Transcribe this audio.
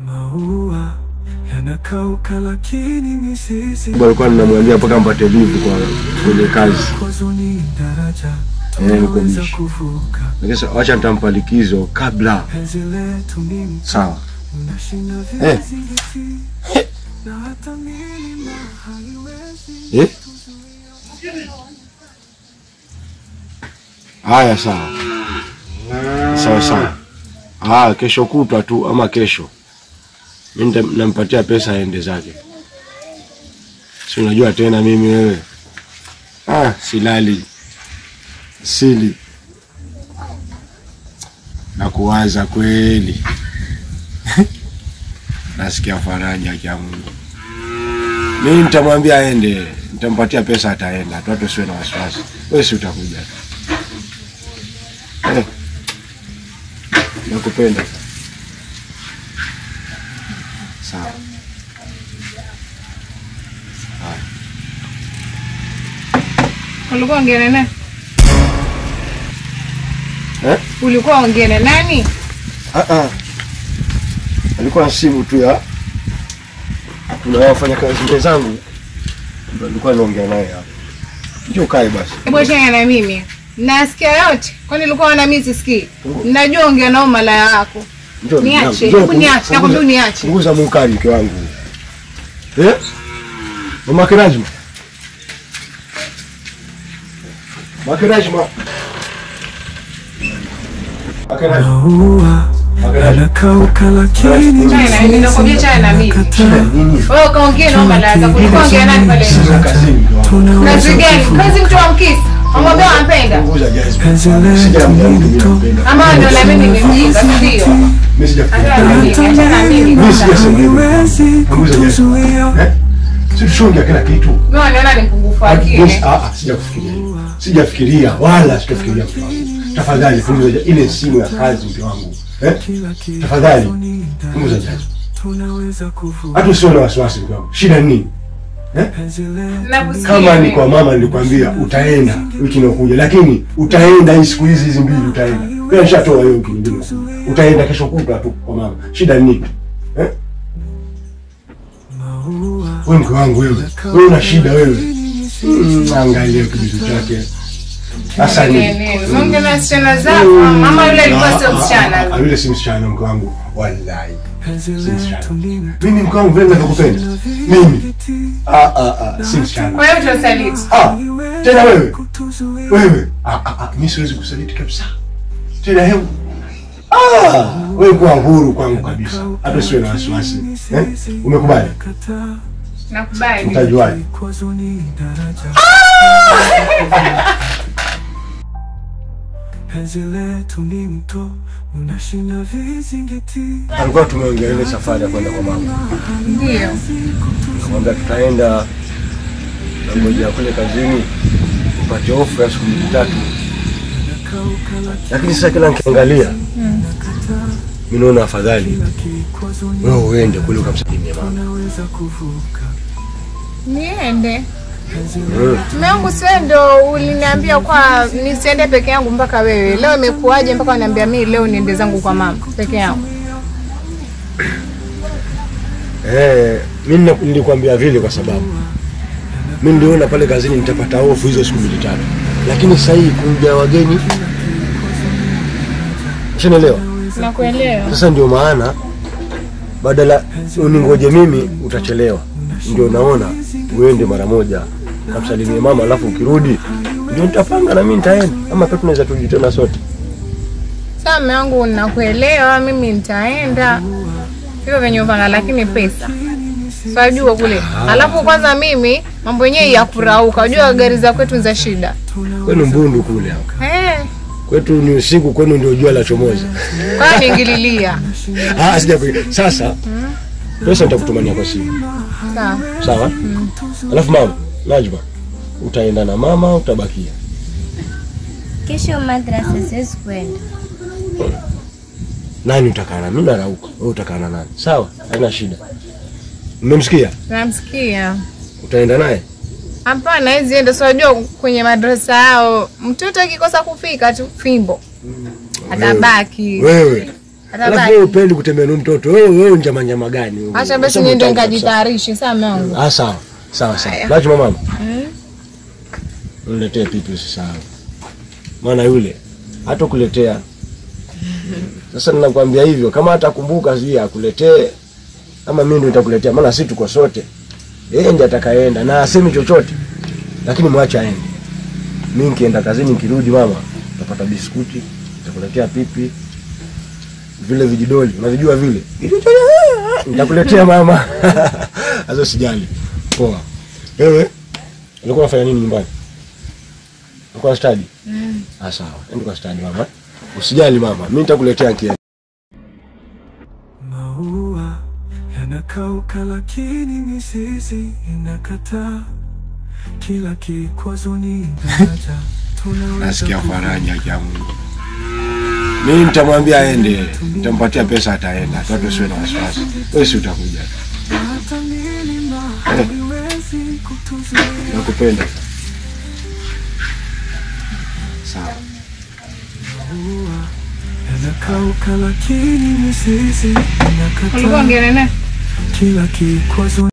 Maua yanakauka lakini mizizi. Walikuwa ninamwambia mpaka mpate livu kwa kwenye kazi. Uko mbishi. Nikisema acha nitampa likizo kabla. Sawa. Haya sawa. Sawa. Kesho kutwa tu ama kesho. Mimi nampatia pesa aende zake. Si unajua tena mimi wewe. Silali. Sili. Na kuwaza kweli. Nasikia faraja ya Mungu. Mimi nitamwambia aende, nitampatia pesa ataenda. Watu siwe na wasiwasi. Wewe si utakuja. Nakupenda. Sawa. Ulikuwa ongea nani? Ulikuwa ongea na nani? Alikuwa simu tu ya kuna wafanya kazi wenzangu. Nilikuwa naongea naye hapa. Njoo kae basi. Hebu changa na mimi. Nasikia yote. Kwani ulikuwa na mimi sisikii? Najua ongea nao malaya wako. Niache. Niache. Nakwambia niache. Punguza mkali mke wangu. Mama Kirajma. Makerajma. Maua yanakauka lakini China, ninakwambia China mimi. Wewe kaongea na malaya, kulikuwa ongea nani pale? Kazi gani? Kazi mtu wa mkisi. Amwambia ampenda. Ama ndio na mimi nimemjinga ndio. Mimi sijafikiria. Sishonga kila kitu. Mimi naona ni mpungufu akili. Sijafikiria wala sitafikiria. Tafadhali punguza ile simu ya kazi mke wangu. Tafadhali punguza jazo. Hata usio na wasiwasi mke wangu. Shida nini? Kama ni kwa mama nilikwambia utaenda wiki inayokuja, lakini utaenda hii siku hizi mbili utaenda. Wewe nishatoa hiyo wiki nyingine. Utaenda kesho kutwa tu kwa mama. Shida nini? Wewe mke wangu wewe una shida wewe. Angalia kitu chake. Sasa ni Mungu na msichana zako. Mama yule alikuwa sio msichana. Yule si msichana mke wangu. Wallahi. Mimi mke wangu vile nakupenda. Mimi. Si msichana. Kwa hiyo utasaliti. Tena wewe. Mimi siwezi kusaliti kabisa. Tena hebu. Wewe kwa huru kwangu kabisa. Hata siwe na wasiwasi. Umekubali? Nakubali. Utajuaje? Alikuwa tumeongea ile safari ya kwenda kwa mama. Ndio. Nikamwambia tutaenda ngoja kule kazini upate ofa ya siku 3. Lakini sasa kila nikiangalia mimi naona afadhali wewe uende kule ukamsalimie mama. Niende. Mungu sio ndo uliniambia kwa nisiende peke yangu mpaka wewe. Leo imekuaje mpaka unaniambia mimi leo niende zangu kwa mama peke yangu? Mimi nilikwambia vile kwa sababu mimi niliona pale kazini nitapata ofa hizo siku 3. Lakini sasa hii kuja wageni. Unaelewa? Nakuelewa. Sasa ndio maana badala uningoje mimi utachelewa. Ndio naona uende mara moja kumsalimia mama alafu ukirudi ndio nitapanga na mimi nitaenda ama pia tunaweza tujitana sote. Sasa mume wangu nakuelewa mimi nitaenda. Hivyo venye upanga lakini pesa. Sijua kule. Alafu kwanza mimi mambo yenyewe ya kurauka. Unajua gari za kwetu za shida. Kwenu mbundu kule hapo. Kwetu ni usiku, kwenu ndio jua la chomoza. Kwa niingililia. Sasa pesa nitakutumania kwa simu. Sawa? Alafu mama, Najma, utaenda na mama utabakia? Kesho madrasa siwezi kwenda. Nani utakana? Mimi narauka. Wewe utakana nani? Sawa? Haina shida. Mmemsikia? Namsikia. Utaenda naye? Hapana, hizi ende unajua kwenye madrasa yao mtoto akikosa kufika tu fimbo. Atabaki. Wewe. Alafu wewe upendi kutembea na mtoto. Wewe njama gani wewe? Acha basi niende ngajitayarishe saa mume wangu. Sawa. Laji mama. Uniletee pipi usisahau. Maana yule hata kuletea. Sasa ninakwambia hivyo, kama hatakumbuka zia akuletee ama mimi ndio nitakuletea, maana sisi tuko sote. Yeye ndiye atakayeenda na asemi chochote. Lakini mwacha aende. Mimi nikienda kazini nikirudi mama, utapata biskuti, nitakuletea pipi. Vile vijidoli, unavijua vile? Nitakuletea mama. Sasa usijali. Poa. Wewe ulikuwa unafanya nini nyumbani? Ulikuwa study? Sawa. Ndio kwa study mama. Usijali mama, mimi nitakuletea kiasi. Maua yanakauka lakini mizizi inakataa. Kila kikwazo ni daraja. Nasikia faraja ya Mungu. Mimi nitamwambia aende, nitampatia pesa ataenda. Watu sio na wasiwasi. Wewe si utakuja. Nakupenda. Sawa. Yanakauka lakini mizizi inakataa. Ulikuwa ngelene? Kila kikwazo